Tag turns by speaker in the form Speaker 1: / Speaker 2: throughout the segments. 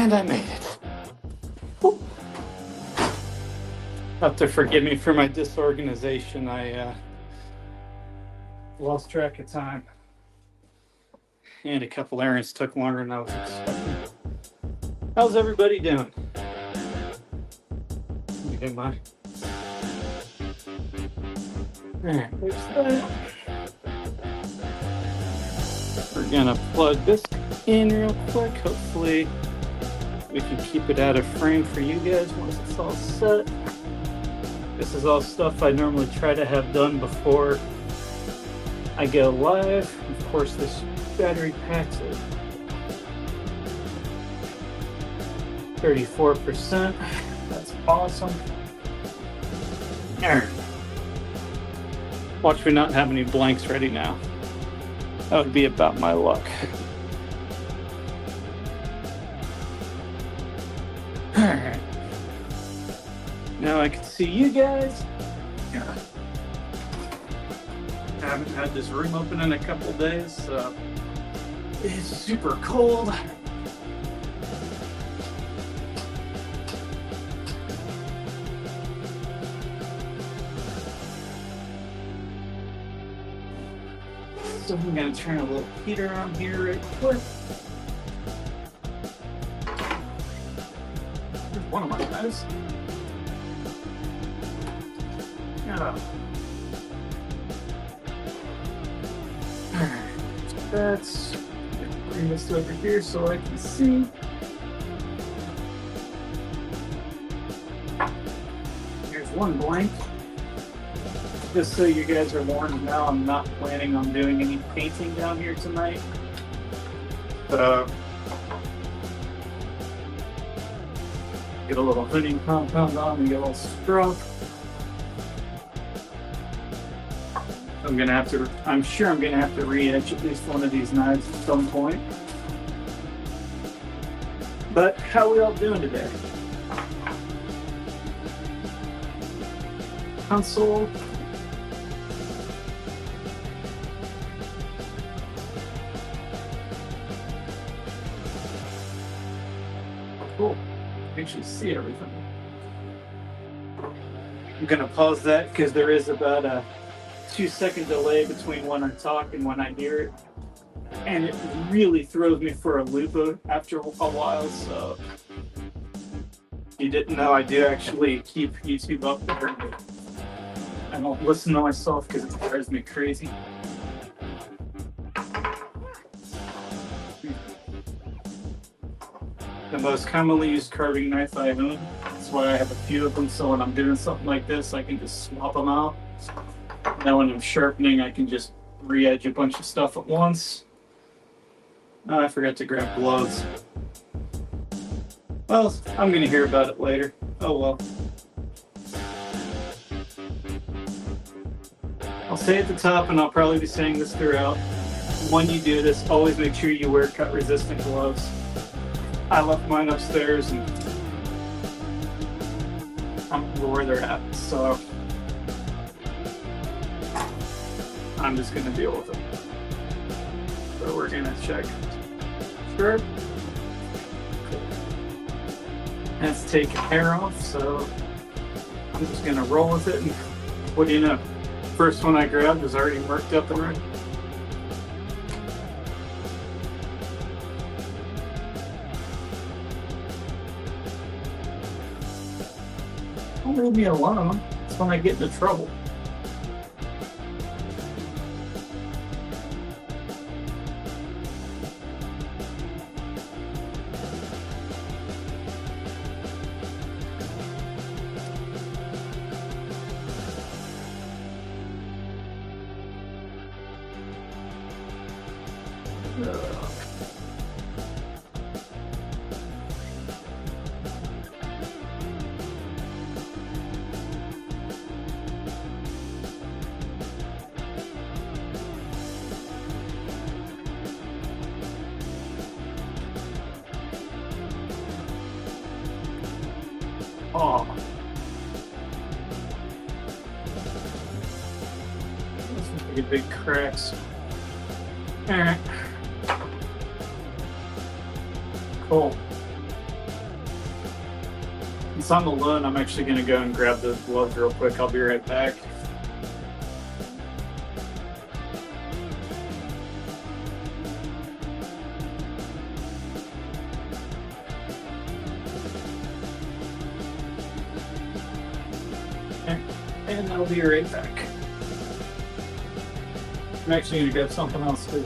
Speaker 1: And I made it. Whew. Have to forgive me for my disorganization. I lost track of time. And a couple errands took longer than I was expecting. How's everybody doing? You doing mine? Alright, there's that. We're gonna plug this in real quick. Hopefully we can keep it out of frame for you guys once it's all set. This is all stuff I normally try to have done before I go live. Of course, this battery pack's at 34%. That's awesome. Alright. Watch me not have any blanks ready now. That would be about my luck. Alright. Now I can see you guys. Yeah. I haven't had this room open in a couple days, so it's super cold. So I'm gonna turn a little heater on here right quick. There's one of my guys. Yeah. Alright, that's bring this over here so I can see. Here's one blank. Just so you guys are warned now, I'm not planning on doing any painting down here tonight. Get a little hooding compound on and get a little straw. I'm sure I'm gonna have to re-edge at least one of these knives at some point. But how are we all doing today? Console. Cool. Actually see everything. I'm gonna pause that because there is about a 2-second delay between when I talk and when I hear it, and it really throws me for a loop after a while. So if you didn't know, I do actually keep YouTube up there. I don't listen to myself because it drives me crazy. The most commonly used carving knife I own. That's why I have a few of them, so when I'm doing something like this, I can just swap them out. Now when I'm sharpening, I can just re-edge a bunch of stuff at once. Oh, I forgot to grab gloves. Well, I'm gonna hear about it later. Oh well. I'll say at the top, and I'll probably be saying this throughout. When you do this, always make sure you wear cut-resistant gloves. I left mine upstairs, and I don't know where they're at, so I'm just gonna deal with it. So we're gonna check. Sure. Cool. That's taking hair off, so I'm just gonna roll with it. And what do you know? First one I grabbed was already marked up and ready. Don't leave me alone. That's when I get into trouble. Oh. Those are pretty big cracks. Alright. Cool. Since I'm alone, I'm actually going to go and grab those gloves real quick. I'll be right back. And I'll be right back. I'm actually going to get something else too.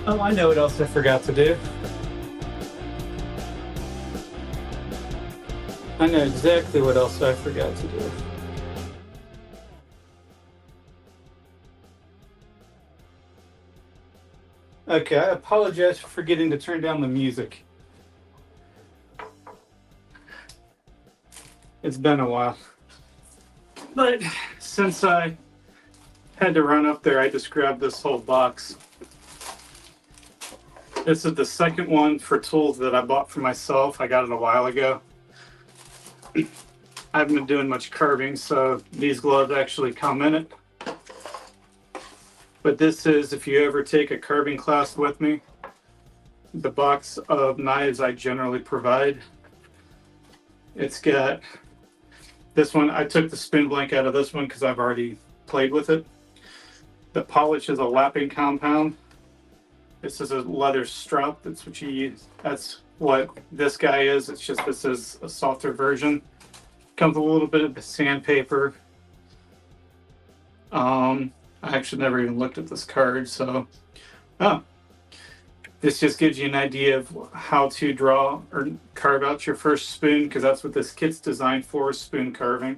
Speaker 1: Oh, I know what else I forgot to do. I know exactly what else I forgot to do. Okay, I apologize for forgetting to turn down the music. It's been a while. But since I had to run up there, I just grabbed this whole box. This is the second one for tools that I bought for myself. I got it a while ago. I haven't been doing much carving, so these gloves actually come in it. But this is, if you ever take a carving class with me, the box of knives I generally provide. It's got this one. I took the spin blank out of this one because I've already played with it. The polish is a lapping compound. This is a leather strap. That's what you use. That's what this guy is. It's just this is a softer version. Comes with a little bit of sandpaper. I actually never even looked at this card, so this just gives you an idea of how to draw or carve out your first spoon, because that's what this kit's designed for, spoon carving.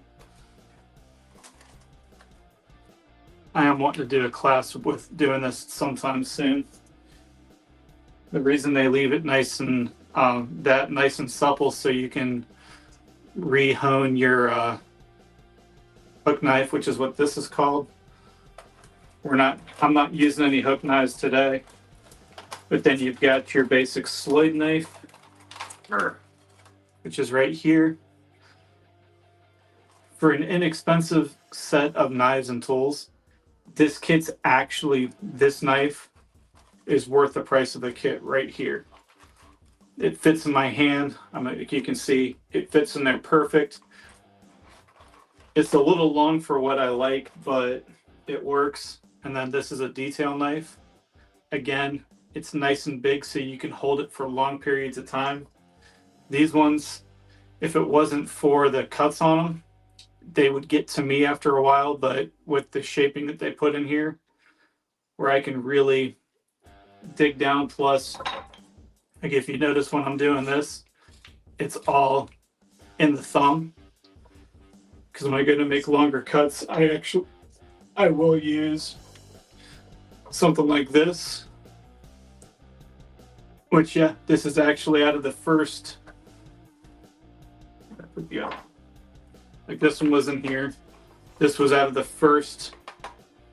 Speaker 1: I am wanting to do a class with doing this sometime soon. The reason they leave it nice and nice and supple so you can re-hone your hook knife, which is what this is called. I'm not using any hook knives today. But then you've got your basic sloyd knife, which is right here. For an inexpensive set of knives and tools, this knife is worth the price of the kit right here. It fits in my hand. Like you can see, it fits in there perfect. It's a little long for what I like, but it works. And then this is a detail knife. Again, it's nice and big so you can hold it for long periods of time. These ones, if it wasn't for the cuts on them, they would get to me after a while, but with the shaping that they put in here, where I can really dig down, plus, like if you notice when I'm doing this, it's all in the thumb. Because when I go to make longer cuts, I will use something like this. Which, yeah, this is actually out of the first. Yeah, like this one was in here. This was out of the first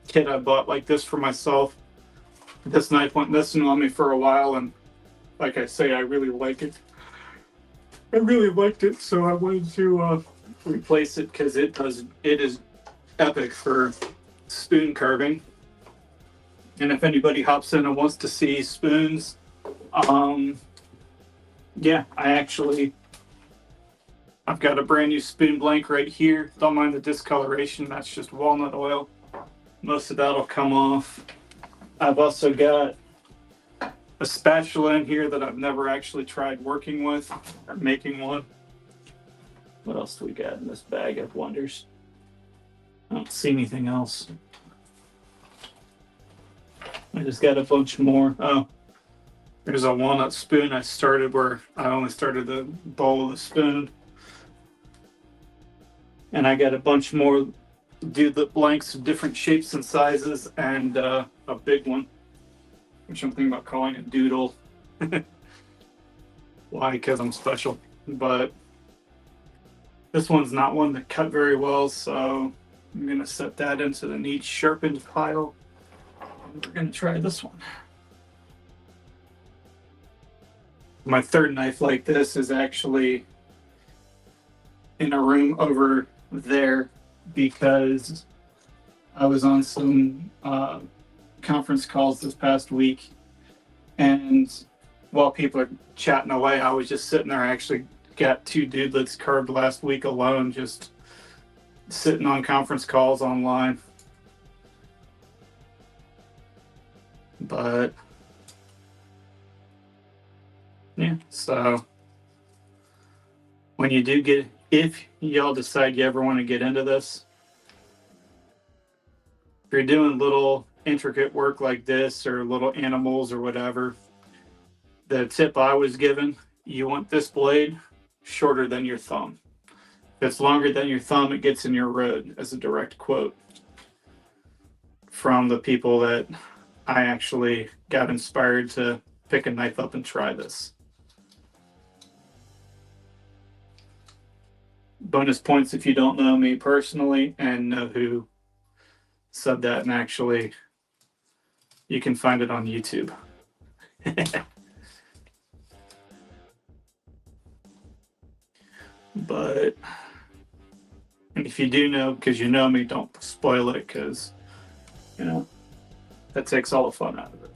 Speaker 1: kit I bought like this for myself. This knife went missing on me for a while, and like I say, I really like it. I really liked it, so I wanted to replace it because it is epic for spoon carving. And if anybody hops in and wants to see spoons, yeah, I actually I've got a brand new spoon blank right here. Don't mind the discoloration, that's just walnut oil. Most of that'll come off. I've also got a spatula in here that I've never actually tried working with or making one. What else do we got in this bag of wonders? I don't see anything else. I just got a bunch more. Oh, there's a walnut spoon I started where I only started the bowl of the spoon. And I got a bunch more doodlet blanks of different shapes and sizes and a big one, which I'm thinking about calling it Doodle. Why? Because I'm special. But this one's not one that cut very well, so I'm going to set that into the neat sharpened pile. And we're going to try this one. My third knife like this is actually in a room over there because I was on some conference calls this past week, and while people are chatting away, I was just sitting there. I actually got 2 dudelets carved last week alone, just sitting on conference calls online. But yeah, so when you do get, if y'all decide you ever want to get into this, if you're doing little intricate work like this or little animals or whatever, the tip I was given, you want this blade shorter than your thumb. If it's longer than your thumb, it gets in your road, as a direct quote from the people that I actually got inspired to pick a knife up and try this. Bonus points if you don't know me personally and know who said that, and actually you can find it on YouTube. But if you do know, because you know me, don't spoil it, because you know that takes all the fun out of it.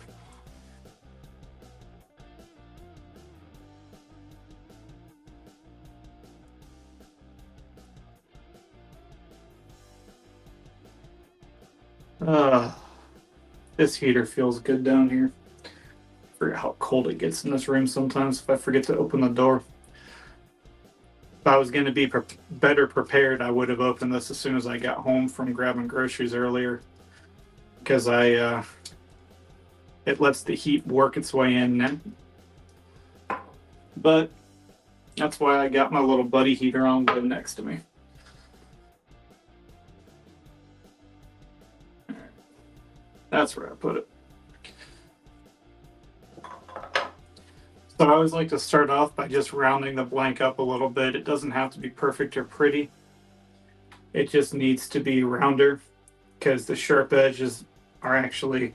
Speaker 1: This heater feels good down here. I forget how cold it gets in this room sometimes if I forget to open the door. If I was going to be better prepared, I would have opened this as soon as I got home from grabbing groceries earlier, because it lets the heat work its way in. But that's why I got my little buddy heater on next to me. That's where I put it. So I always like to start off by just rounding the blank up a little bit. It doesn't have to be perfect or pretty. It just needs to be rounder, because the sharp edges are actually,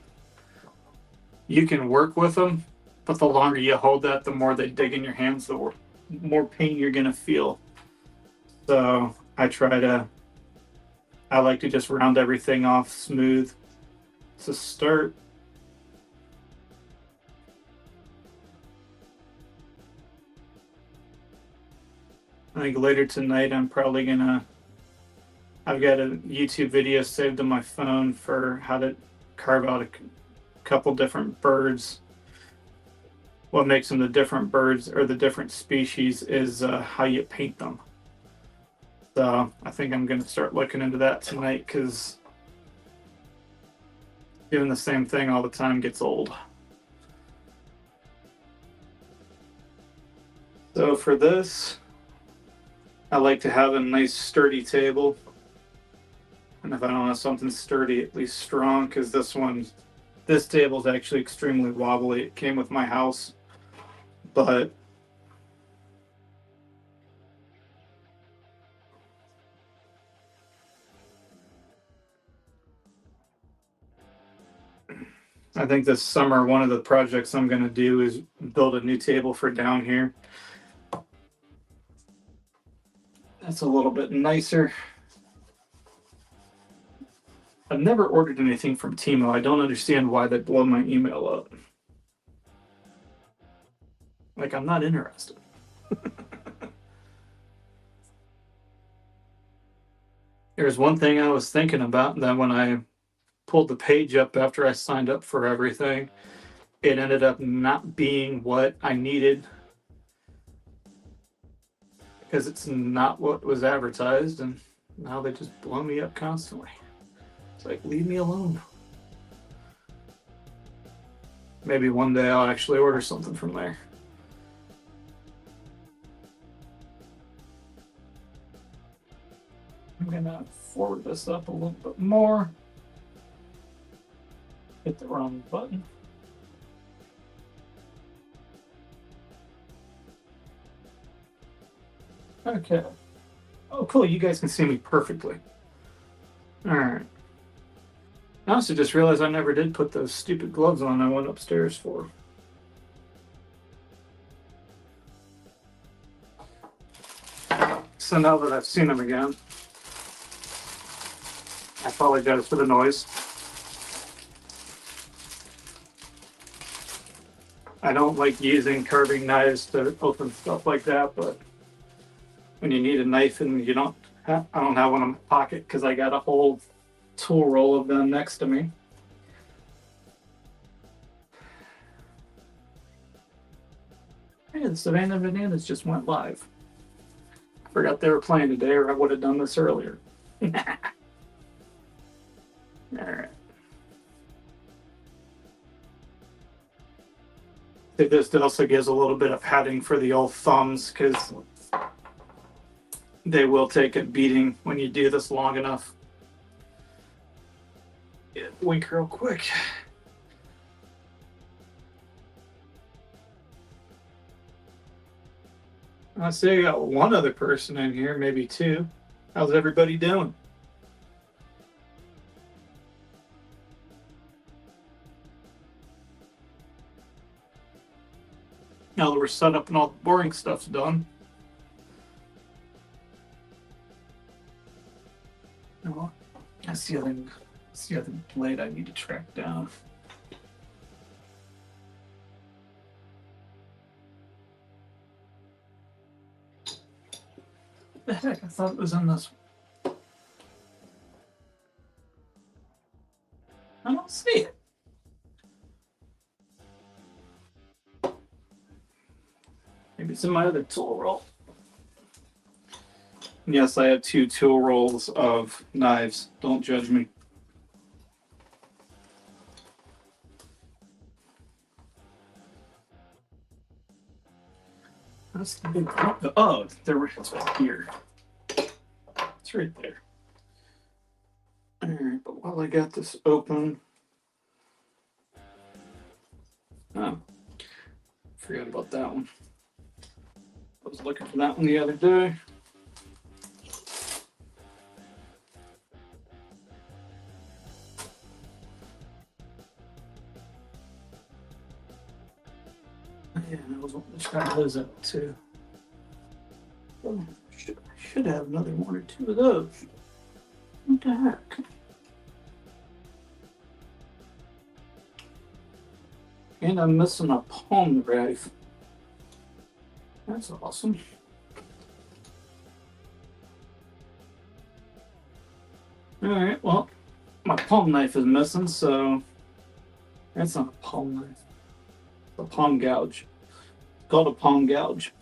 Speaker 1: you can work with them, but the longer you hold that, the more they dig in your hands, the more pain you're going to feel. So I like to just round everything off smooth to start. I think later tonight I'm probably gonna, I've got a YouTube video saved on my phone for how to carve out a couple different birds. What makes them the different birds or the different species is how you paint them. So I think I'm going to start looking into that tonight, because doing the same thing all the time gets old. So for this, I like to have a nice sturdy table. And if I don't have something sturdy, at least strong, because this table is actually extremely wobbly. It came with my house, but I think this summer, one of the projects I'm going to do is build a new table for down here. That's a little bit nicer. I've never ordered anything from Temu. I don't understand why they blow my email up. Like, I'm not interested. There's one thing I was thinking about that when I pulled the page up after I signed up for everything, it ended up not being what I needed because it's not what was advertised, and now they just blow me up constantly. It's like, leave me alone. Maybe one day I'll actually order something from there. I'm gonna forward this up a little bit more. Hit the wrong button. Okay. Oh, cool. You guys can see me perfectly. All right. I also just realized I never did put those stupid gloves on I went upstairs for. So now that I've seen them again, I apologize for the noise. I don't like using carving knives to open stuff like that, but when you need a knife and you don't, I don't have one in my pocket because I got a whole tool roll of them next to me. Hey, the Savannah Bananas just went live. I forgot they were playing today, or I would have done this earlier. All right. I think this also gives a little bit of padding for the old thumbs because they will take a beating when you do this long enough. Yeah, wink real quick. I say I got one other person in here, maybe two. How's everybody doing? Now that we're set up and all the boring stuff's done. Oh, that's the other blade I need to track down. What the heck? I thought it was in this one. I don't see it. Maybe it's in my other tool roll. Yes, I have two tool rolls of knives. Don't judge me. That's the big problem. Oh, it's right here. It's right there. All right, but while I got this open, oh, forgot about that one. I was looking for that one the other day. Yeah, I was wanting to try those out too. Oh, should have another one or two of those. What the heck? And I'm missing a palm knife. That's awesome. All right, well, my palm knife is missing, so that's not a palm knife. It's a palm gouge. It's called a palm gouge.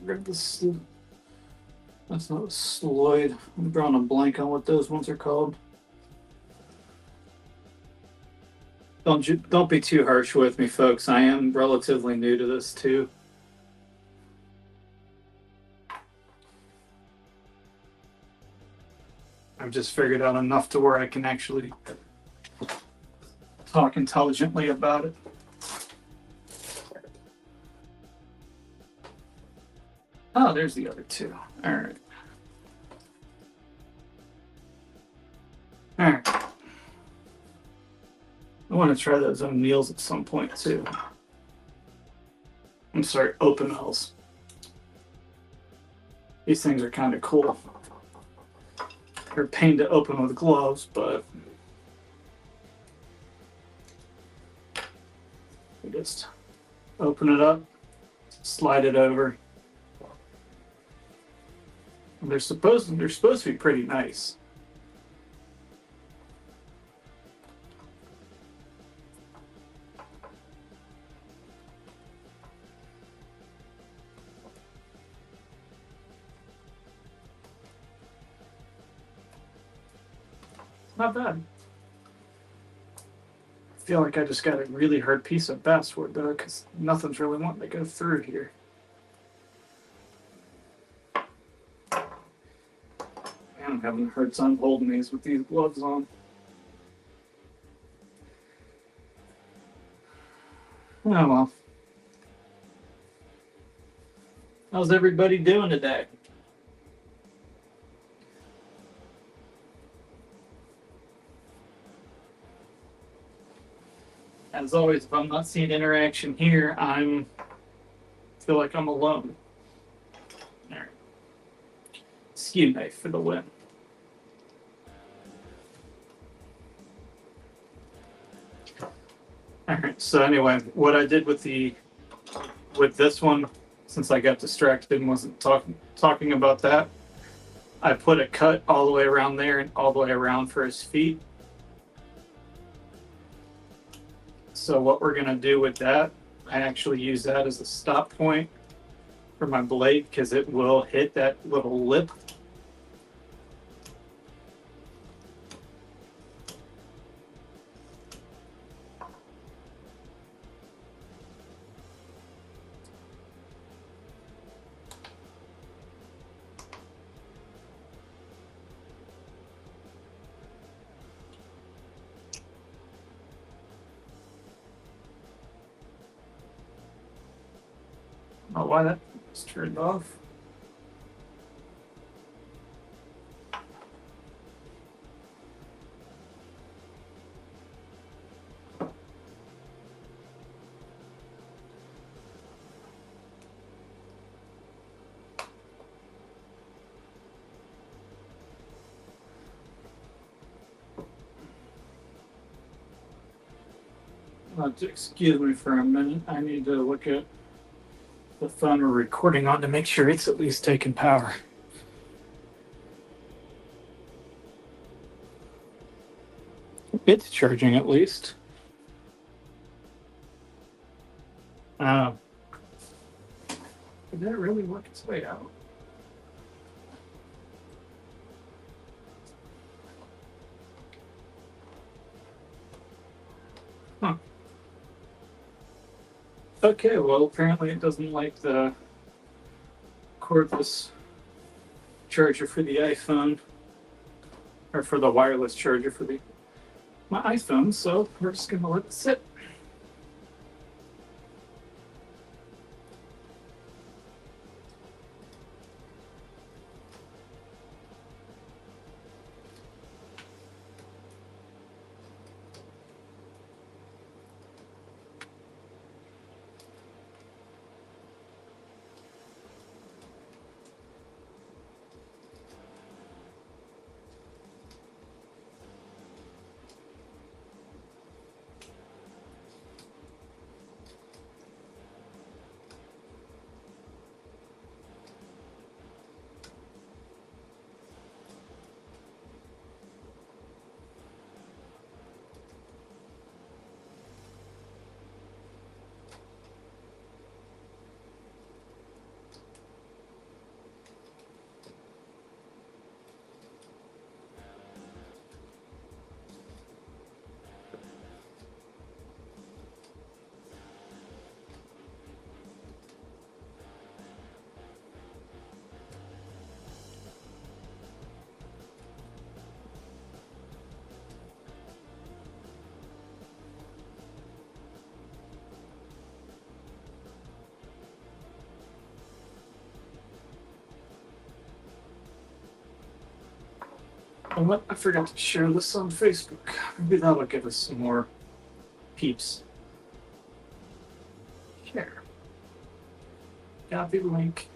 Speaker 1: Grab this. That's not a Sloyd. I'm drawing a blank on what those ones are called. Don't be too harsh with me, folks. I am relatively new to this too. I've just figured out enough to where I can actually talk intelligently about it. Oh, there's the other two. All right. All right. I want to try those O'Neills at some point too. I'm sorry, Opinels. These things are kind of cool. They're a pain to open with gloves, but you just open it up, slide it over, They're supposed to be pretty nice. Not bad. I feel like I just got a really hard piece of basswood though, because nothing's really wanting to go through here. I'm having a hard time holding these with these gloves on. Oh well. How's everybody doing today? As always, if I'm not seeing interaction here, feel like I'm alone. All right. Skew knife for the win. All right. So anyway, what I did with this one, since I got distracted and wasn't talking about that, I put a cut all the way around there and all the way around for his feet. So what we're gonna do with that, I actually use that as a stop point for my blade because it will hit that little lip. I don't know why that was turned off. Excuse me for a minute. I need to look at the phone we're recording on to make sure it's at least taking power. It's charging at least. Did that really work its way out? Huh. Okay, well, apparently it doesn't like the cordless charger for the iPhone, or for the wireless charger for my iPhone, so we're just gonna let it sit. And what? I forgot to share this on Facebook. Maybe that'll give us some more peeps. Share. Copy link.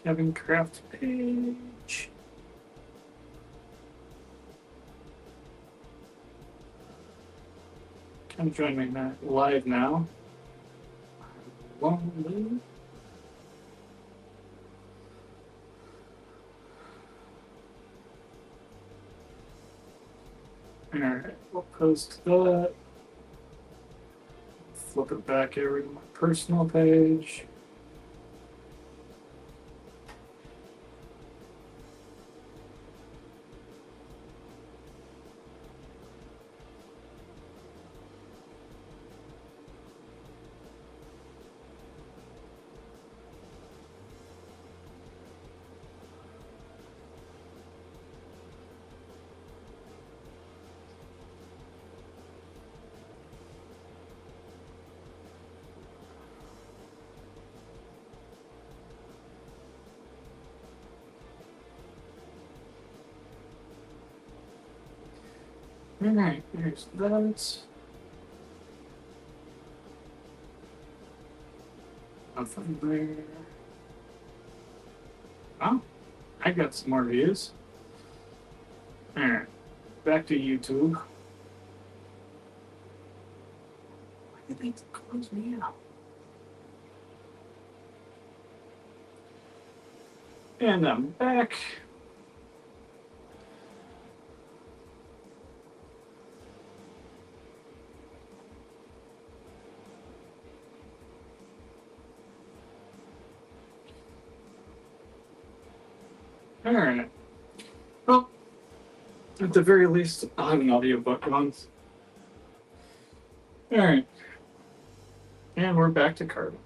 Speaker 1: Kevin Craft page. I'm joining that live now. Lonely. Alright, we'll post that. Flip it back over to my personal page. Alright, here's that. Nothing there. Oh, I got some more views. Alright, back to YouTube. Why did they close me out? And I'm back. Alright. Well, at the very least, I'll have an audiobook on. Alright. And we're back to Cardinal.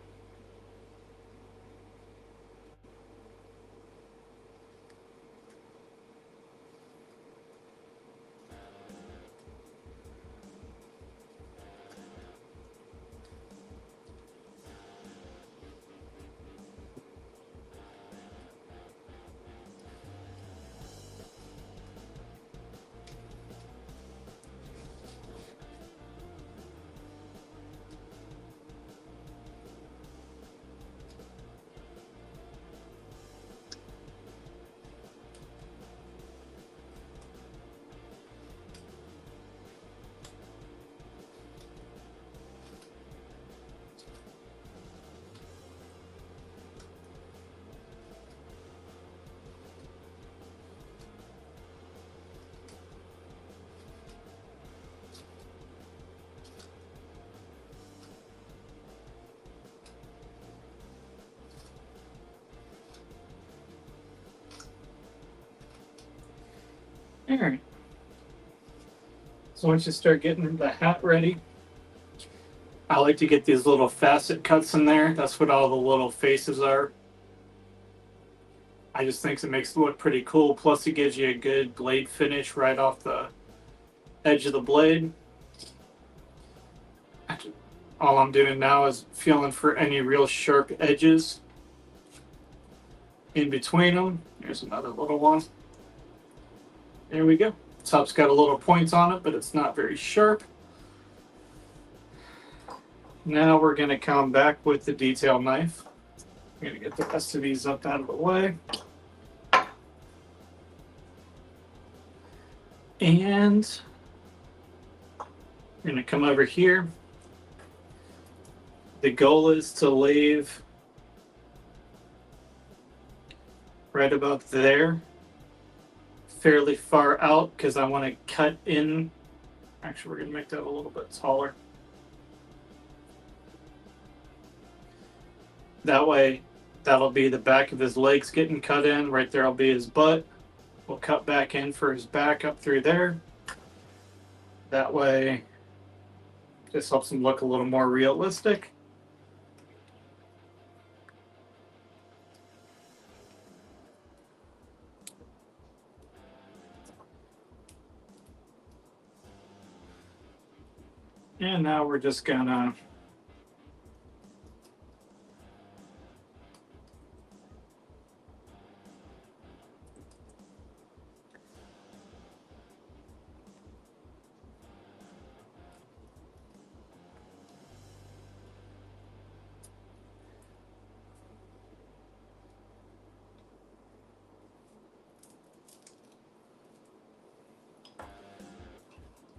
Speaker 1: Alright. So once you start getting the hat ready, I like to get these little facet cuts in there. That's what all the little faces are. I just think it makes it look pretty cool. Plus, it gives you a good blade finish right off the edge of the blade. All I'm doing now is feeling for any real sharp edges in between them. Here's another little one. There we go. Top's got a little point on it, but it's not very sharp. Now we're going to come back with the detail knife. I'm going to get the rest of these up out of the way. And I'm going to come over here. The goal is to leave right about there, fairly far out, because I want to cut in. Actually, we're going to make that a little bit taller. That way, that'll be the back of his legs getting cut in. Right there will be his butt. We'll cut back in for his back up through there. That way, just helps him look a little more realistic. And now we're just gonna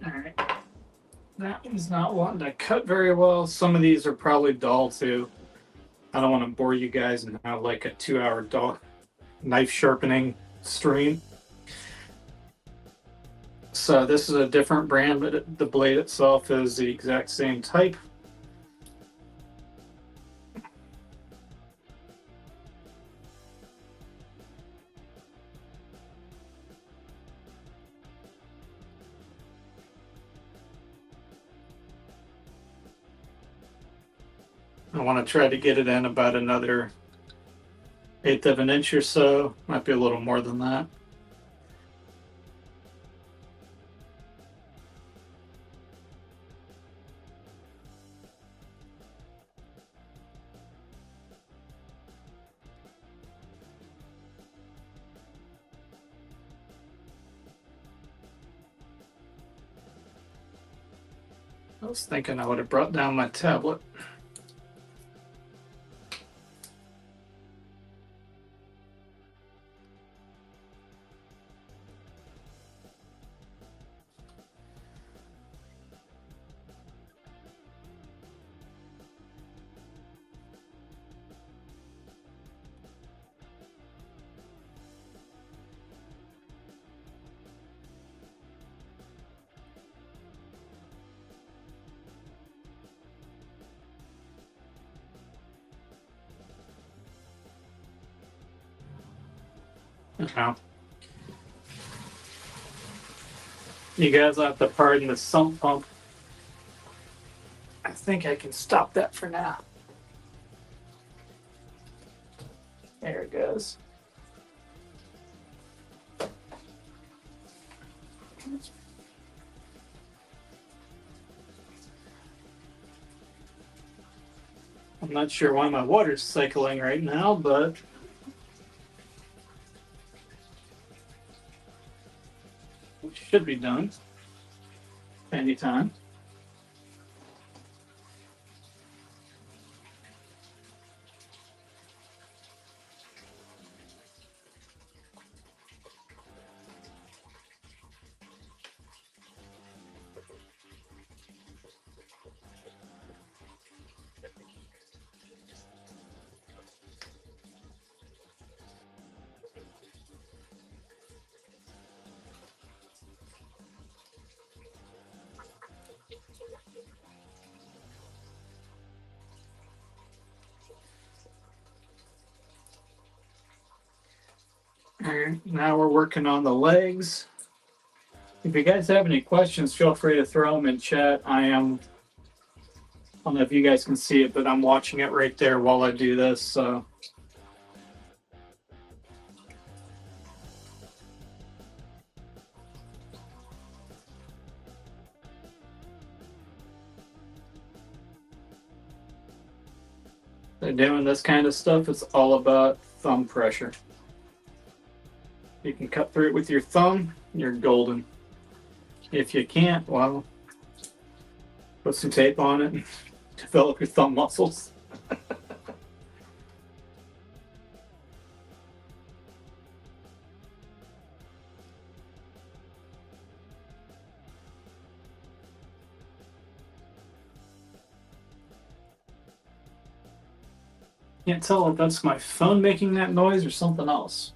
Speaker 1: all right. That one's not wanting to cut very well. Some of these are probably dull too. I don't want to bore you guys and have like a 2 hour knife sharpening stream. So this is a different brand, but the blade itself is the exact same type. I want to try to get it in about another 1/8 of an inch or so. Might be a little more than that. I was thinking I would have brought down my tablet. Okay. You guys have to pardon the sump pump. I think I can stop that for now. There it goes. I'm not sure why my water's cycling right now, but it should be done anytime. All right, now we're working on the legs. If you guys have any questions, feel free to throw them in chat. I don't know if you guys can see it, but I'm watching it right there while I do this. So they're doing this kind of stuff. It's all about thumb pressure. You can cut through it with your thumb, you're golden. If you can't, well, put some tape on it and develop your thumb muscles. Can't tell if that's my phone making that noise or something else.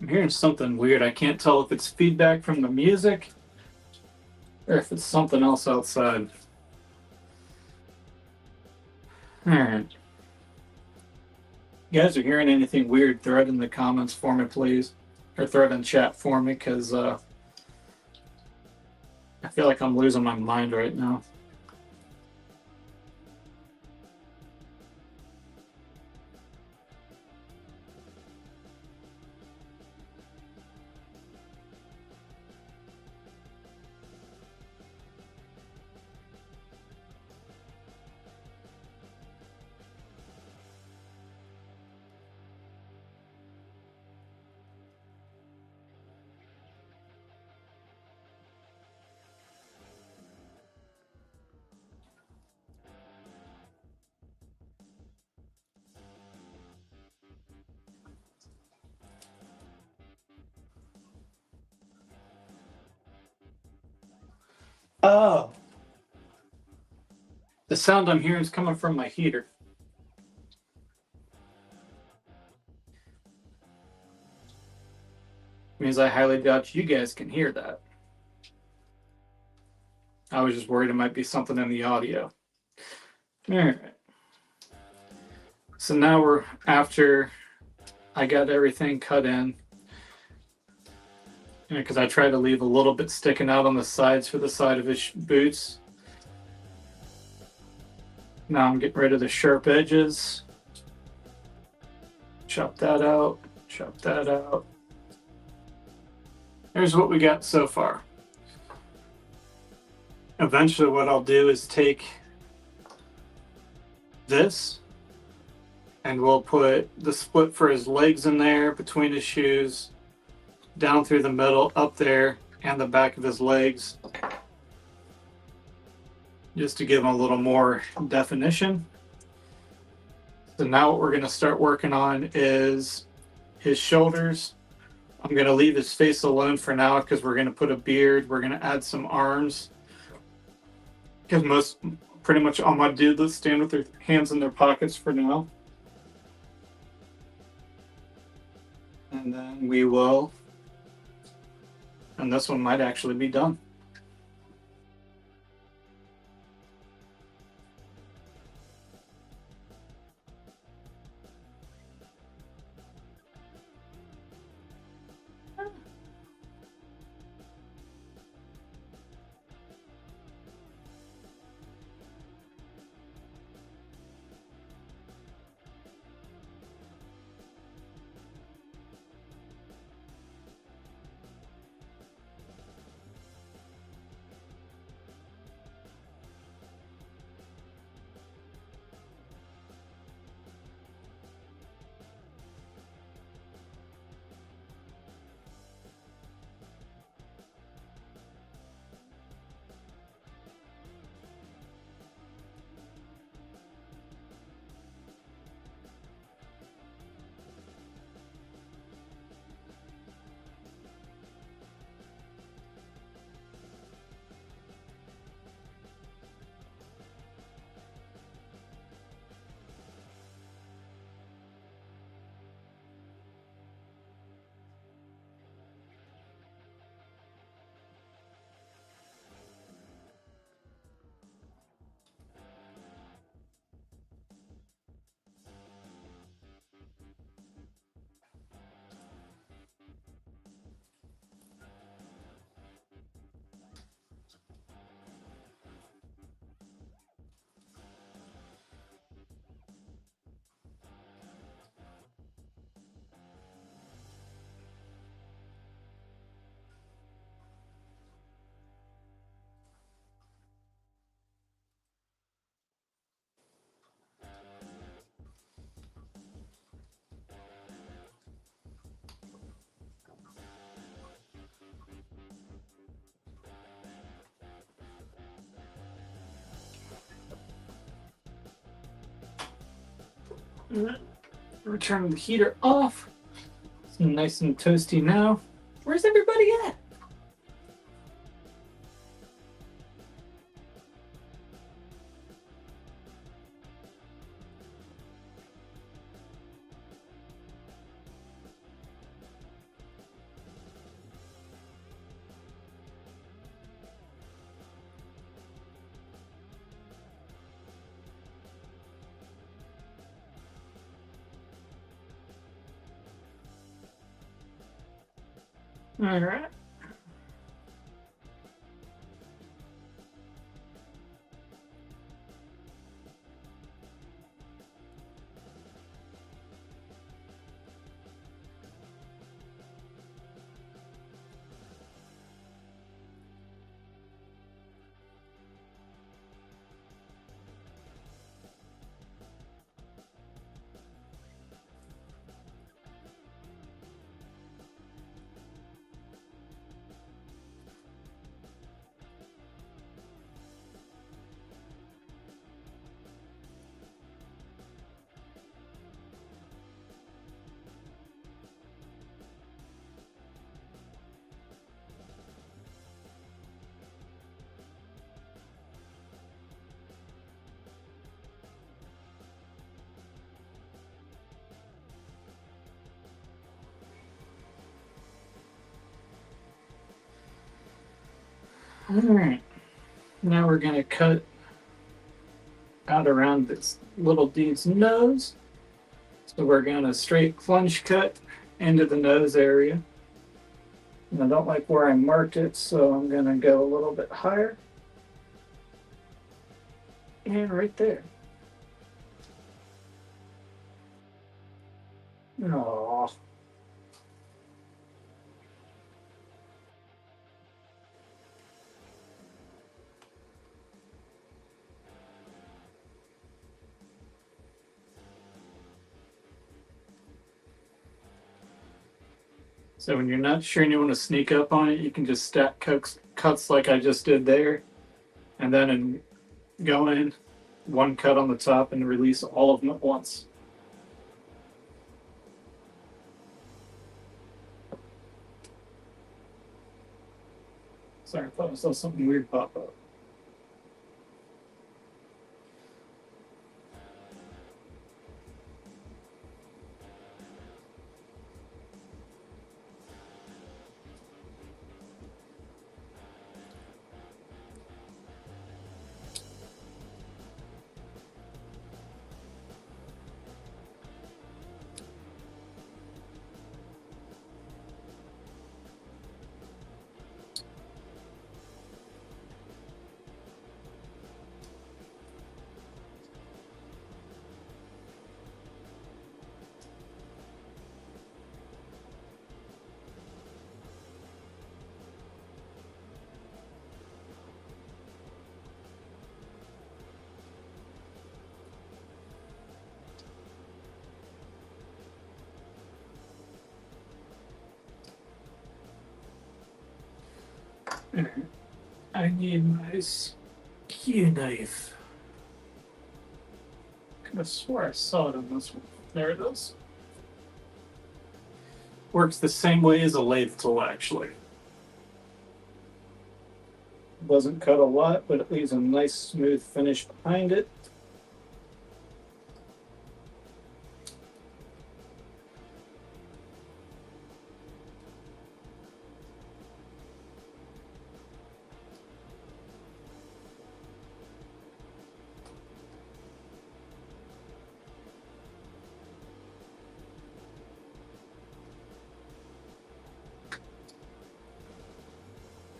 Speaker 1: I'm hearing something weird. I can't tell if it's feedback from the music or if it's something else outside. All right. You guys are hearing anything weird, throw it in the comments for me, please. Or throw it in chat for me, because I feel like I'm losing my mind right now. Oh, the sound I'm hearing is coming from my heater. Means I highly doubt you guys can hear that. I was just worried it might be something in the audio. All right. So now we're after I got everything cut in, because I try to leave a little bit sticking out on the sides for the side of his boots. Now I'm getting rid of the sharp edges. Chop that out. Chop that out. Here's what we got so far. Eventually what I'll do is take this and we'll put the split for his legs in there, between his shoes, down through the middle, up there, and the back of his legs, just to give him a little more definition. So now what we're going to start working on is his shoulders. I'm going to leave his face alone for now because we're going to put a beard. We're going to add some arms, because pretty much all my dudes stand with their hands in their pockets for now. And then we will, and this one might actually be done. Return the heater off. It's nice and toasty now. Where's everybody at? All right. Alright, now we're going to cut out around this little dude's nose. So we're going to straight plunge cut into the nose area. And I don't like where I marked it, so I'm going to go a little bit higher. And right there. Aww. So when you're not sure and you want to sneak up on it, you can just stack cuts like I just did there. And then go in, one cut on the top, and release all of them at once. Sorry, I thought I saw something weird pop up. I need my skew knife. I could have swore I saw it on this one. There it is. Works the same way as a lathe tool, actually. Doesn't cut a lot, but it leaves a nice smooth finish behind it.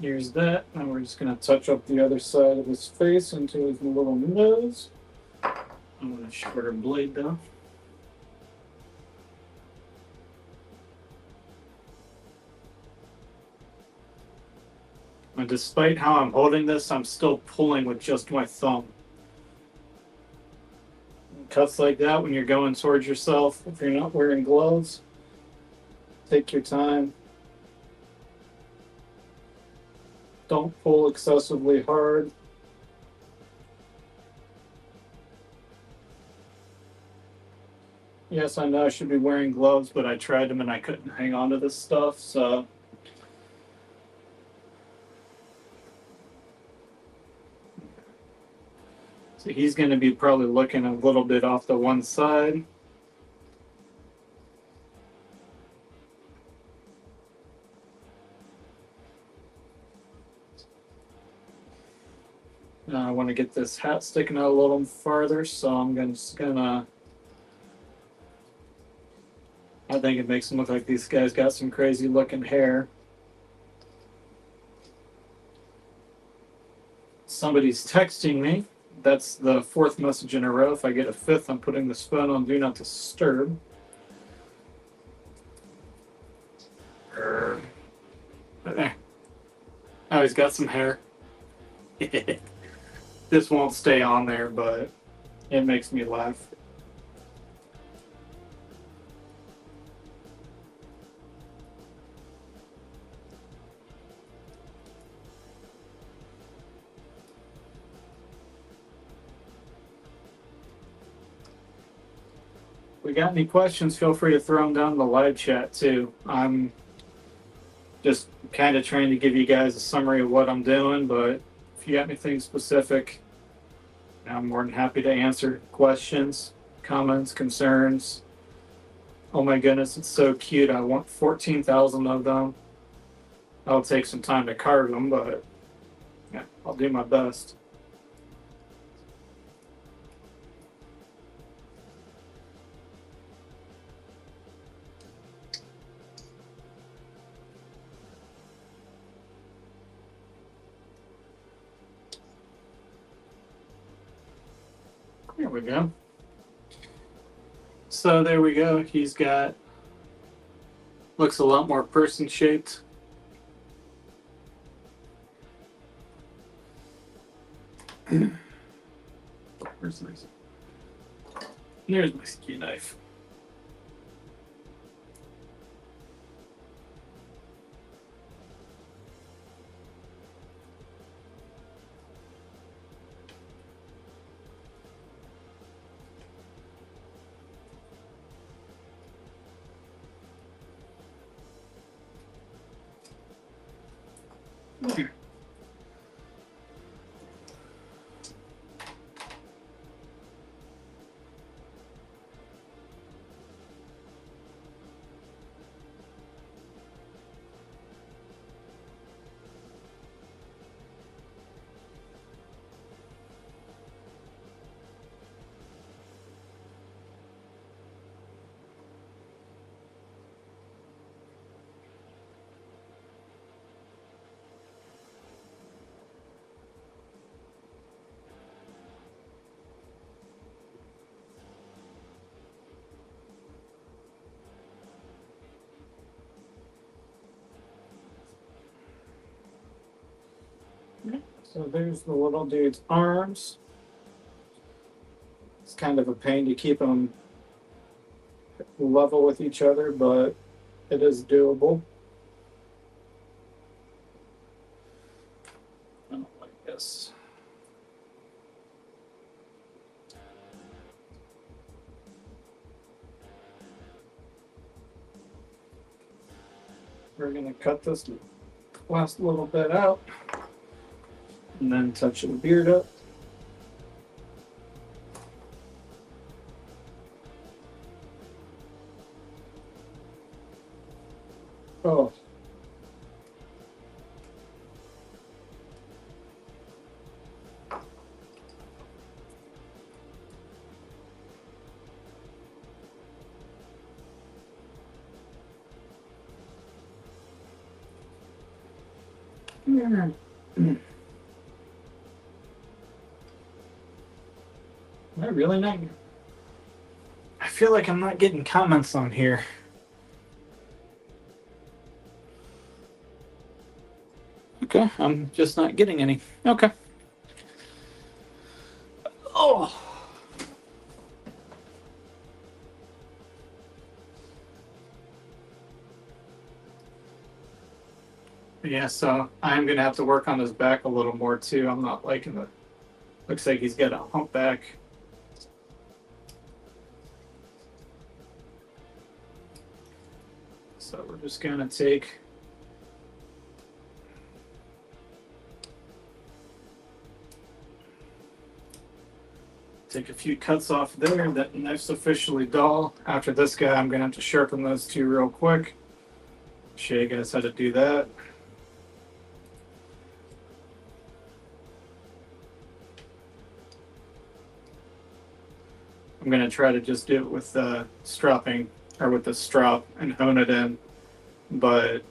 Speaker 1: Here's that. Now we're just going to touch up the other side of his face into his little nose. I'm going to shorter blade though. And despite how I'm holding this, I'm still pulling with just my thumb. Cuts like that when you're going towards yourself, if you're not wearing gloves, take your time. Don't pull excessively hard. Yes, I know I should be wearing gloves, but I tried them and I couldn't hang on to this stuff, so. So he's going to be probably looking a little bit off the one side. Now I want to get this hat sticking out a little farther, so I'm just gonna. I think it makes them look like these guys got some crazy looking hair. Somebody's texting me. That's the fourth message in a row. If I get a fifth, I'm putting this phone on Do Not Disturb. There. Oh, he's got some hair. This won't stay on there, but it makes me laugh. If we got any questions, feel free to throw them down in the live chat too. I'm just kind of trying to give you guys a summary of what I'm doing, but if you got anything specific, I'm more than happy to answer questions, comments, concerns. Oh my goodness, it's so cute. I want 14,000 of them. I'll take some time to carve them, but I'll do my best. There we go. So there we go. He's got, looks a lot more person shaped. Where's my? There's my ski knife. Okay. So there's the little dude's arms. It's kind of a pain to keep them level with each other, but it is doable. I don't like this. We're going to cut this last little bit out and then touch the beard up. Oh. Am I really not? I feel like I'm not getting comments on here. Okay, I'm just not getting any. Okay. Oh. Yeah, so I'm gonna have to work on his back a little more too. I'm not liking the. Looks like he's got a humpback. So we're just gonna take a few cuts off there. That knife's officially dull. After this guy, I'm gonna have to sharpen those two real quick. Show you guys how to do that. I'm gonna try to just do it with the stropping or with the strop and hone it in, but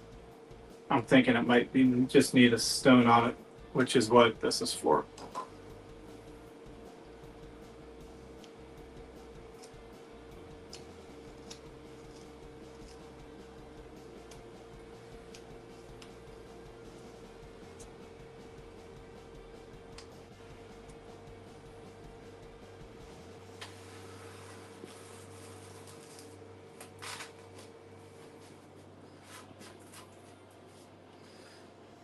Speaker 1: I'm thinking it might be just need a stone on it, which is what this is for.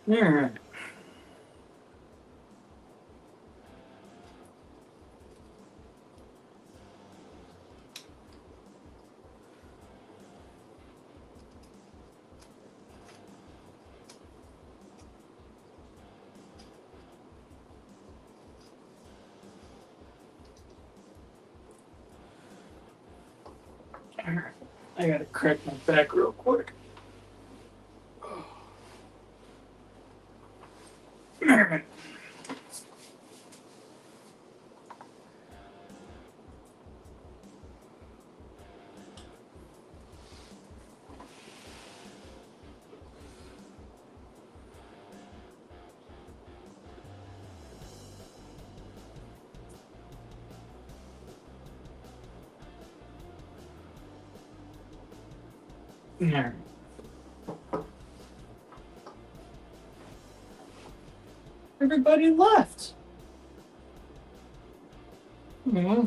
Speaker 1: All right. I gotta crack my back real quick. Alright. Yeah. Everybody left. I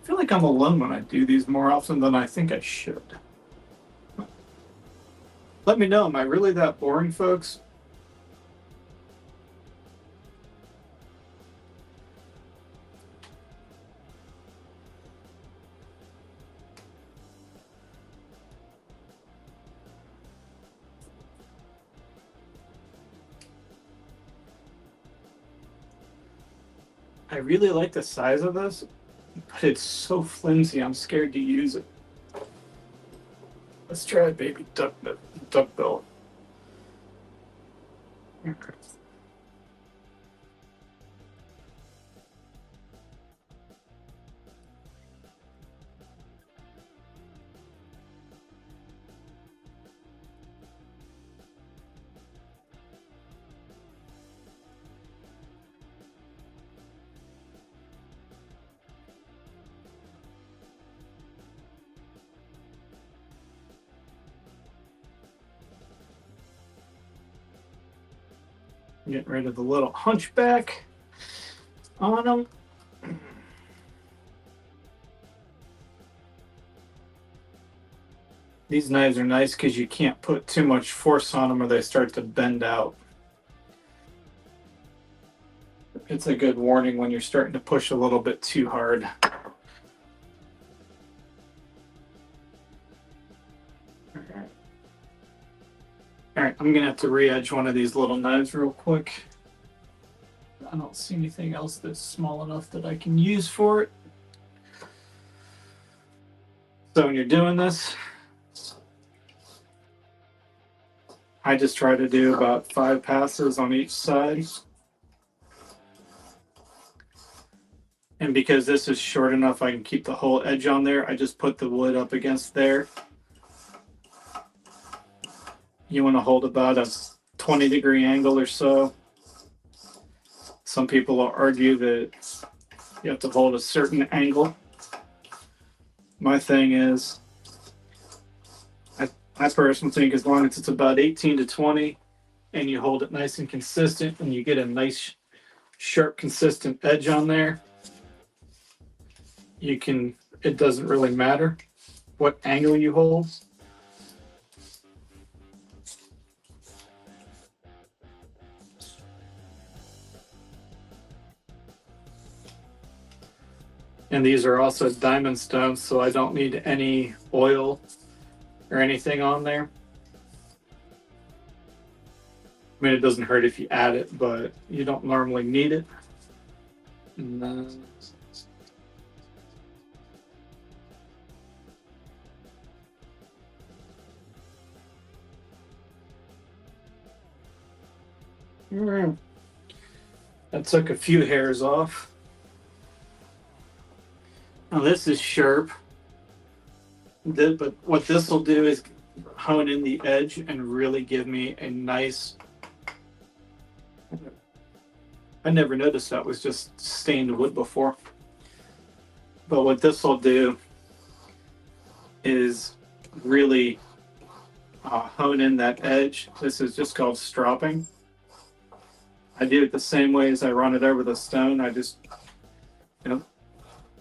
Speaker 1: feel like I'm alone when I do these more often than I think I should. Let me know, am I really that boring, folks? I really like the size of this, but it's so flimsy, I'm scared to use it. Let's try a baby duck bill. Okay. Getting rid of the little hunchback on them. These knives are nice because you can't put too much force on them or they start to bend out. It's a good warning when you're starting to push a little bit too hard. All right, I'm gonna have to re-edge one of these little knives real quick. I don't see anything else that's small enough that I can use for it. So when you're doing this, I just try to do about 5 passes on each side. And because this is short enough, I can keep the whole edge on there. I just put the wood up against there. You want to hold about a 20-degree angle or so. Some people will argue that you have to hold a certain angle. My thing is, I personally think as long as it's about 18 to 20 and you hold it nice and consistent and you get a nice, sharp, consistent edge on there, you can, it doesn't really matter what angle you hold. And these are also diamond stones, so I don't need any oil or anything on there. I mean, it doesn't hurt if you add it, but you don't normally need it. And then that took a few hairs off. Now this is sharp, but what this will do is hone in the edge and really give me a nice. I never noticed that was just stained wood before. But what this will do is really hone in that edge. This is just called stropping. I do it the same way as I run it over the stone. I just,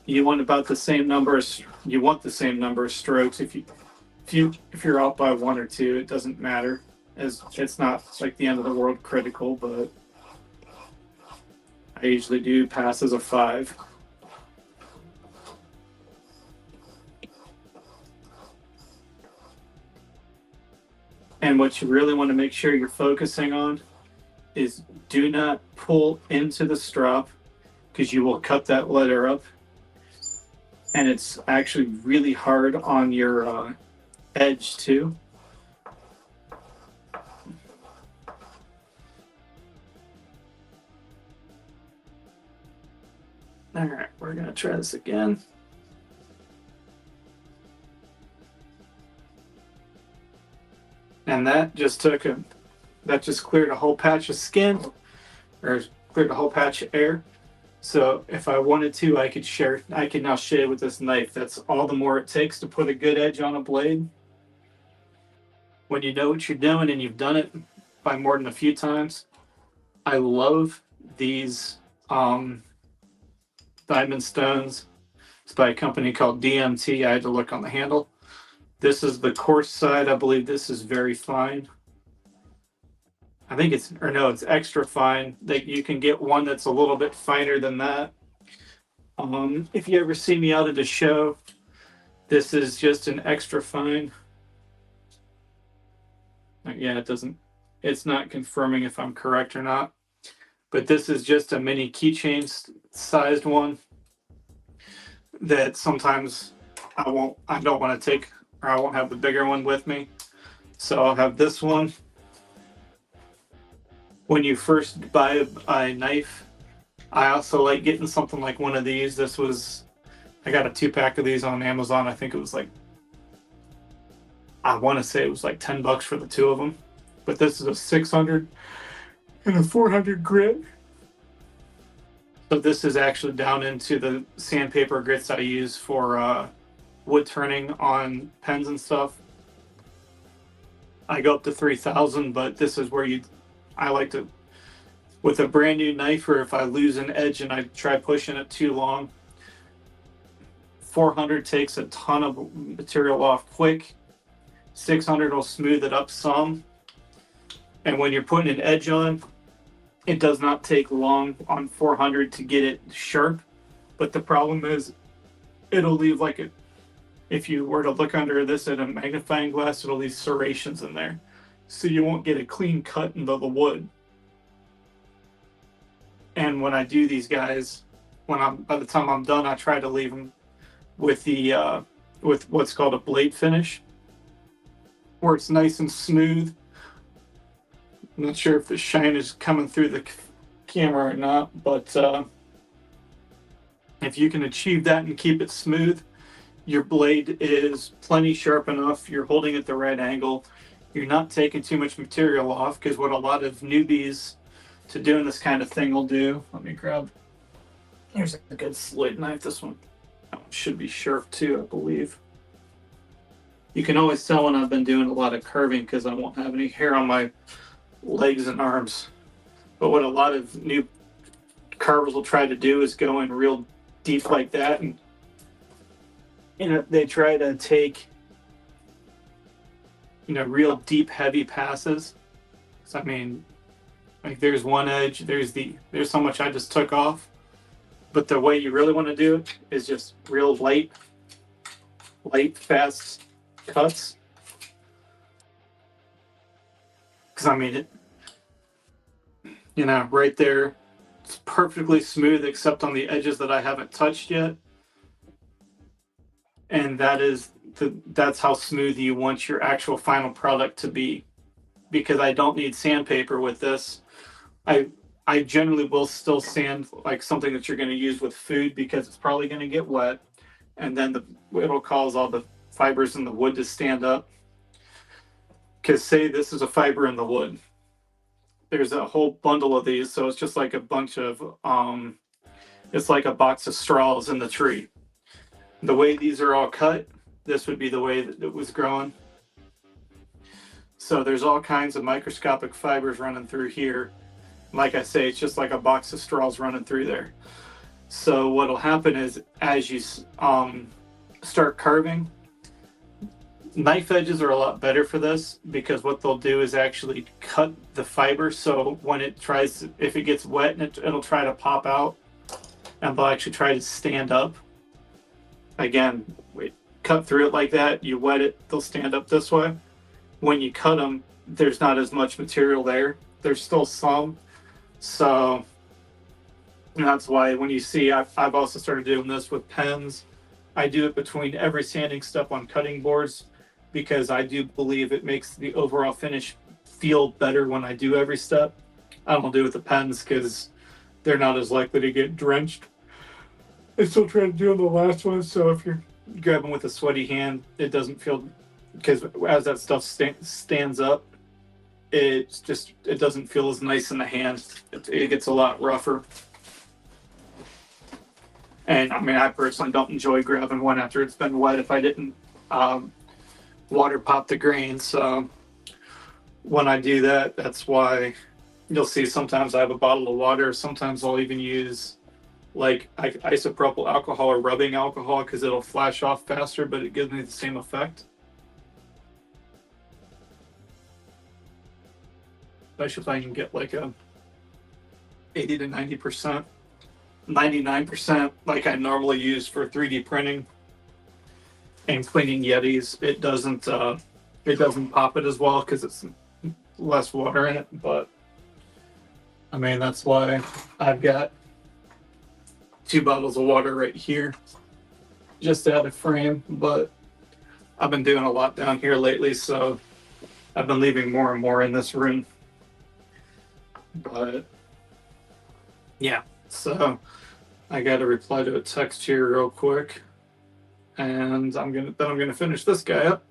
Speaker 1: you want about the same number. You want the same number of strokes. If you're out by 1 or 2, it doesn't matter. As it's not like the end of the world critical, but I usually do passes of 5. And what you really want to make sure you're focusing on is do not pull into the strop because you will cut that letter up. And it's actually really hard on your edge too. All right, we're gonna try this again. And that just cleared a whole patch of skin, or cleared a whole patch of air. So if I wanted to, I could now shave with this knife. That's all the more it takes to put a good edge on a blade. when you know what you're doing and you've done it by more than a few times. I love these diamond stones. It's by a company called DMT. I had to look on the handle. This is the coarse side. I believe this is very fine. I think it's, or no, it's extra fine. That you can get one that's a little bit finer than that. If you ever see me out at a show, this is just an extra fine. Yeah, it doesn't, it's not confirming if I'm correct or not. But this is just a mini keychain sized one that sometimes I don't want to take, or I won't have the bigger one with me. So I'll have this one. When you first buy a knife, I also like getting something like one of these. This was, I got a 2-pack of these on Amazon. I think it was like, I want to say it was like $10 for the 2 of them. But this is a 600 and a 400 grit. So this is actually down into the sandpaper grits I use for wood turning on pens and stuff. I go up to 3,000, but this is where I like to, with a brand new knife, or if I lose an edge and I try pushing it too long, 400 takes a ton of material off quick. 600 will smooth it up some. And when you're putting an edge on, it does not take long on 400 to get it sharp. But the problem is, it'll leave like it, if you were to look under this at a magnifying glass, it'll leave serrations in there. So you won't get a clean cut into the wood. And when I do these guys, by the time I'm done, I try to leave them with the with what's called a blade finish, where it's nice and smooth. I'm not sure if the shine is coming through the camera or not, but if you can achieve that and keep it smooth, your blade is plenty sharp enough. You're holding at the right angle. You're not taking too much material off, because what a lot of newbies to doing this kind of thing will do. Let me grab. Here's a good slate knife. This one should be sharp too, I believe. You can always tell when I've been doing a lot of curving because I won't have any hair on my legs and arms. But what a lot of new carvers will try to do is go in real deep like that, and they try to take real deep, heavy passes. So I mean, like there's one edge, there's so much I just took off. But the way you really want to do it is just real light, fast cuts. Because I mean, right there, it's perfectly smooth except on the edges that I haven't touched yet. And that's how smooth you want your actual final product to be. Because I don't need sandpaper with this. I generally will still sand like something that you're going to use with food, because it's probably going to get wet, and then it'll cause all the fibers in the wood to stand up. Because say this is a fiber in the wood, there's a whole bundle of these, so it's just like a bunch of it's like a box of straws in the tree. The way these are all cut, this would be the way that it was growing. So there's all kinds of microscopic fibers running through here. Like I say, it's just like a box of straws running through there. So what'll happen is, as you start carving, knife edges are a lot better for this, because what they'll do is actually cut the fiber. So when if it gets wet, and it'll try to pop out, and they'll actually try to stand up. Again, cut through it like that, you wet it, they'll stand up this way. When you cut them, there's not as much material there. There's still some. So that's why when you see, I've also started doing this with pens. I do it between every sanding step on cutting boards, because I do believe it makes the overall finish feel better when I do every step. I don't do it with the pens because they're not as likely to get drenched. I still try to do the last one, so if you're grabbing with a sweaty hand, it doesn't feel, because as that stuff stands up, it doesn't feel as nice in the hand. It gets a lot rougher. And I mean, I personally don't enjoy grabbing one after it's been wet if I didn't water pop the grain. So when I do that, that's why you'll see sometimes I have a bottle of water. Sometimes I'll even use like isopropyl alcohol or rubbing alcohol because it'll flash off faster, but it gives me the same effect. Especially if I can get like a 80 to 90%, 99% like I normally use for 3D printing and cleaning Yetis. It doesn't pop it as well because it's less water in it. But I mean that's why I've got 2 bottles of water right here just to add a frame. But I've been doing a lot down here lately, so I've been leaving more and more in this room. But yeah, so I got to reply to a text here real quick, and I'm gonna finish this guy up.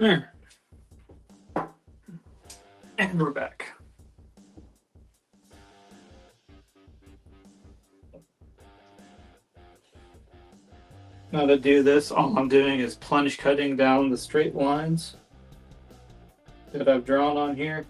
Speaker 1: There, and we're back. Now to do this, all I'm doing is plunge cutting down the straight lines that I've drawn on here.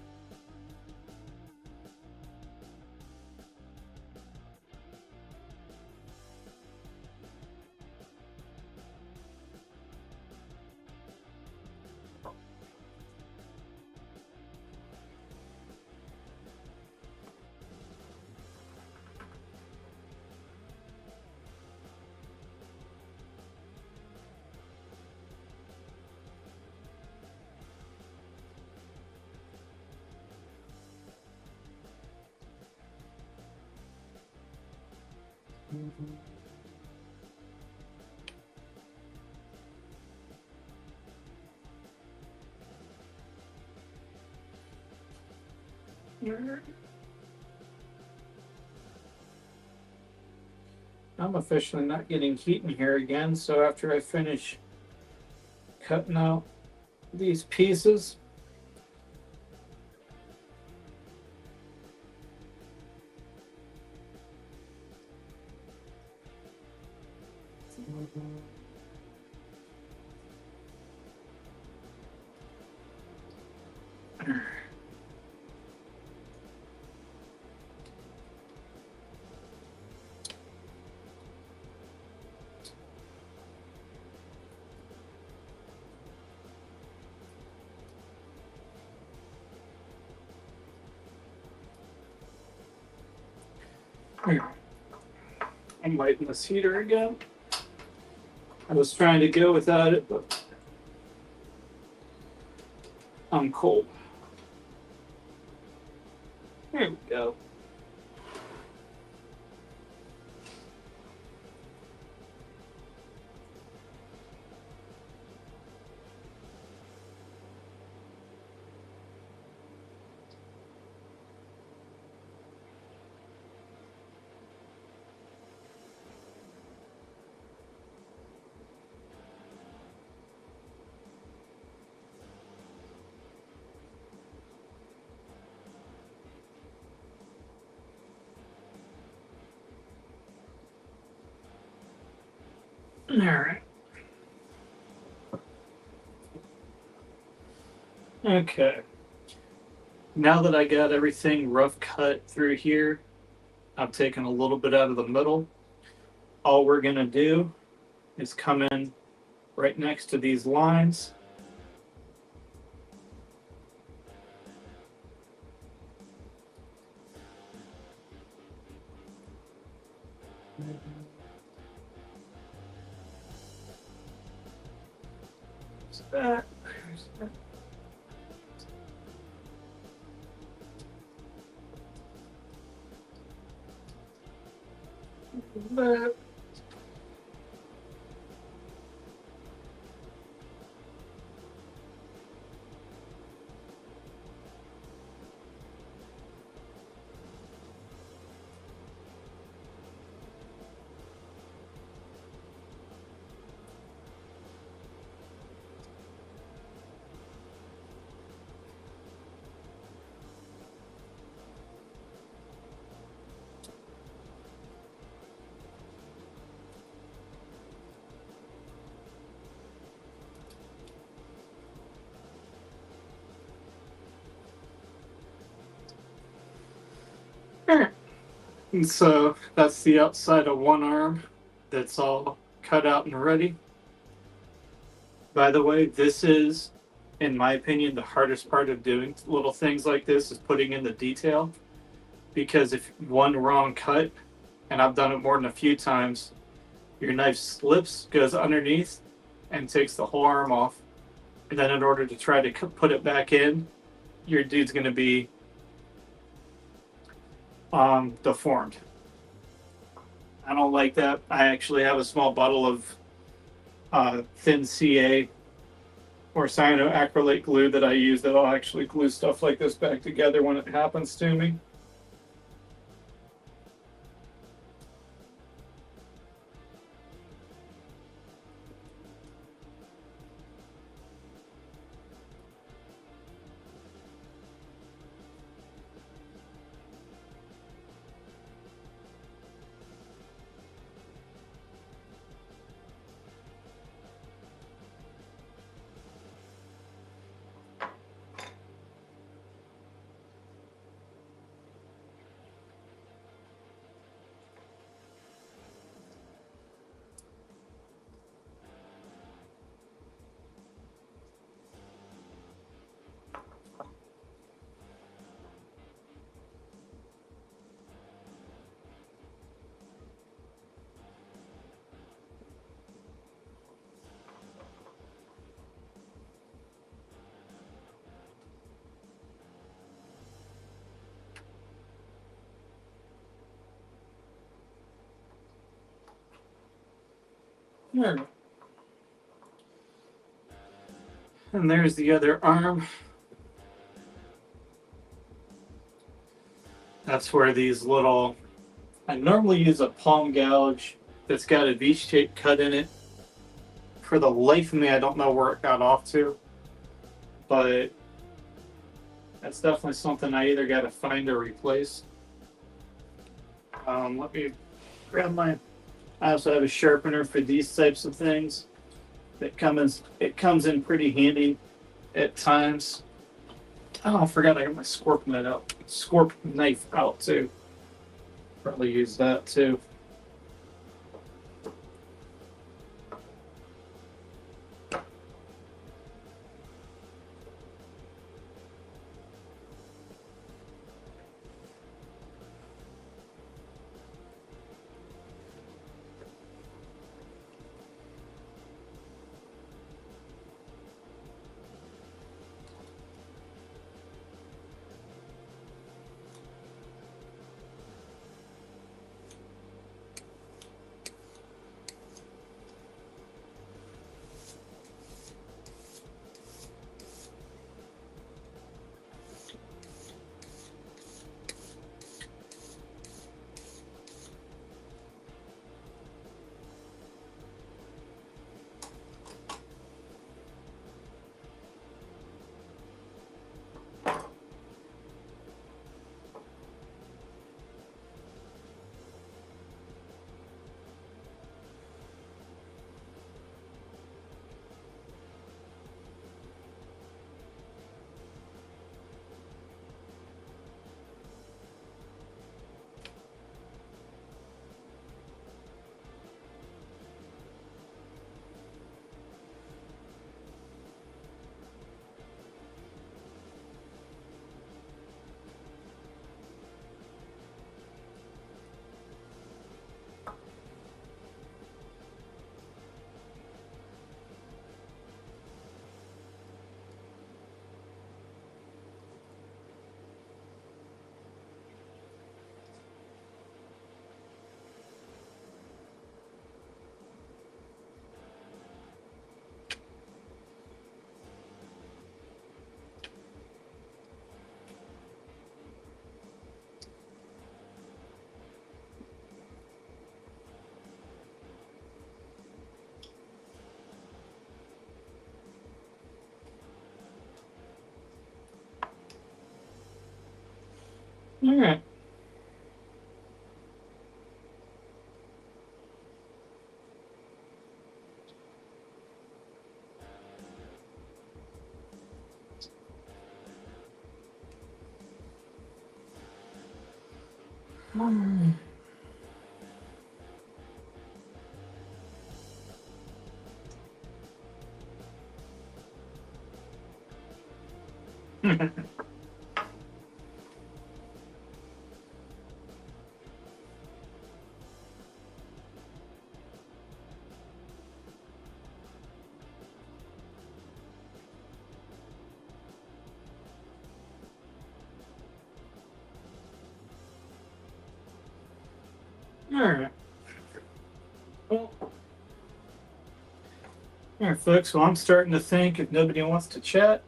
Speaker 1: I'm officially not getting heat in here again, so after I finish cutting out these pieces, I'm lighting this heater again. I was trying to go without it, but I'm cold. There we go. All right. Okay. Now that I got everything rough cut through here, I've taken a little bit out of the middle. All we're gonna do is come in right next to these lines. That. And so that's the outside of one arm that's all cut out and ready. By the way, this is, in my opinion, the hardest part of doing little things like this is putting in the detail. Because if one wrong cut, and I've done it more than a few times, your knife slips, goes underneath, and takes the whole arm off. And then in order to try to put it back in, your dude's going to be deformed. I don't like that. I actually have a small bottle of thin CA or cyanoacrylate glue that I use that'll actually glue stuff like this back together when it happens to me. There. And there's the other arm. That's where these little, I normally use a palm gouge that's got a V-shaped cut in it. For the life of me, I don't know where it got off to, but that's definitely something I either got to find or replace. Let me grab my. I also have a sharpener for these types of things. It comes in pretty handy at times. Oh, I forgot I got my scorp knife out too. Probably use that too. All right. All right. Well, all right, folks. Well, I'm starting to think if nobody wants to chat,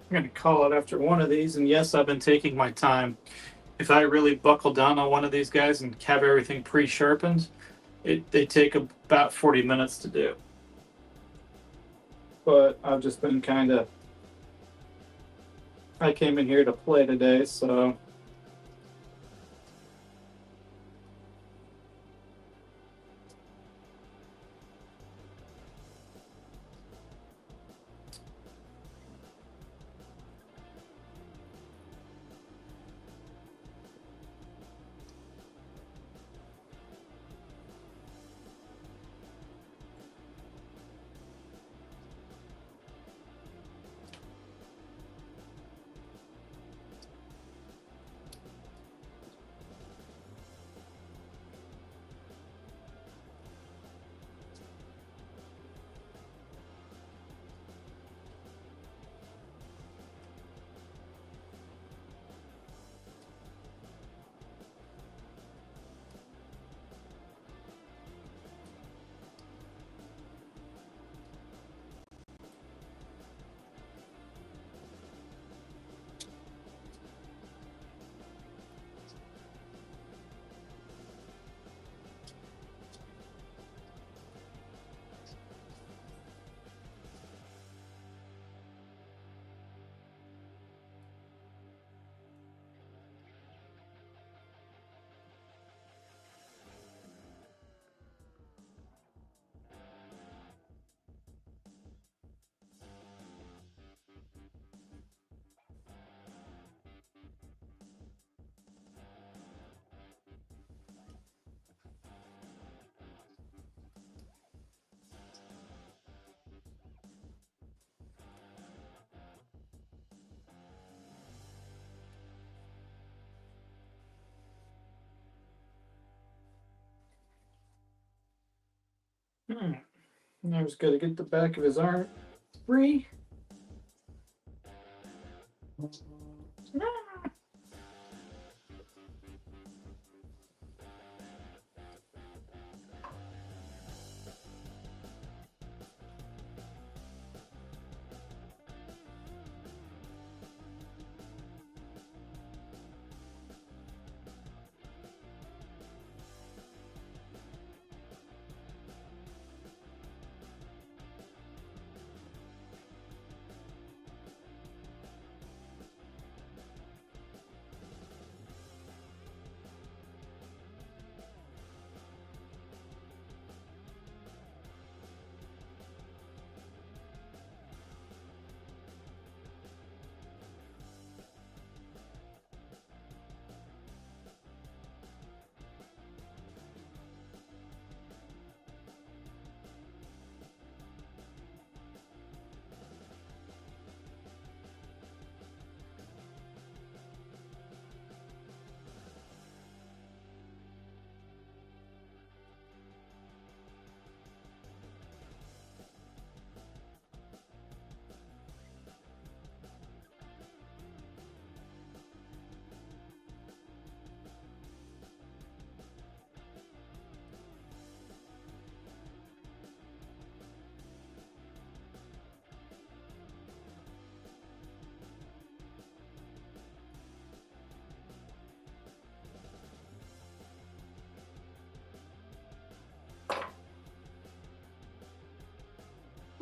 Speaker 1: I'm going to call it after one of these. And yes, I've been taking my time. If I really buckle down on one of these guys and have everything pre-sharpened, they take about 40 minutes to do. But I've just been kind of. I came in here to play today, so. I was going to get the back of his arm free.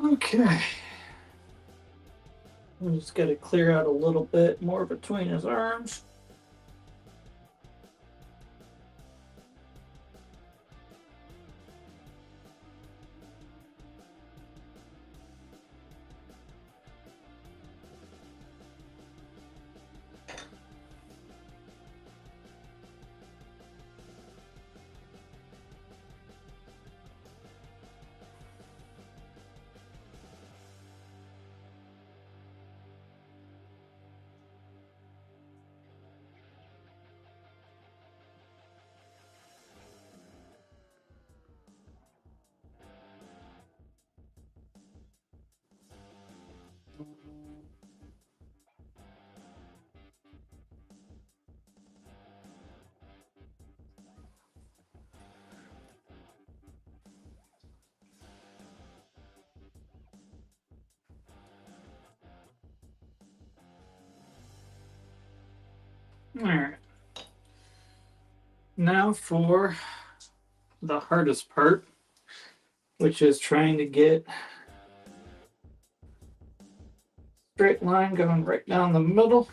Speaker 1: Okay. I'm just got to clear out a little bit more between his arms. All right. Now for the hardest part, which is trying to get straight line going right down the middle.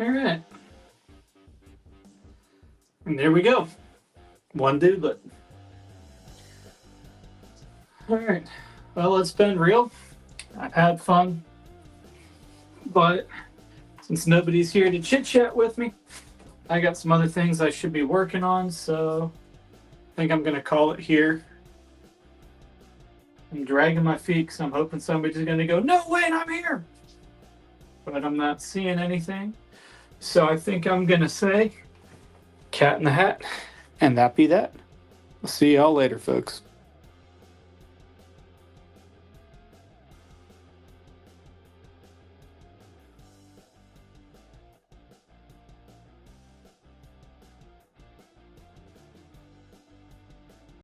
Speaker 1: All right. And there we go. One doodlet. All right. Well, it's been real. I had fun. But since nobody's here to chit chat with me, I got some other things I should be working on. So I think I'm going to call it here. I'm dragging my feet because I'm hoping somebody's going to go, no, wait, I'm here. But I'm not seeing anything. So I think I'm going to say cat in the hat. And that be that. I'll see y'all later, folks.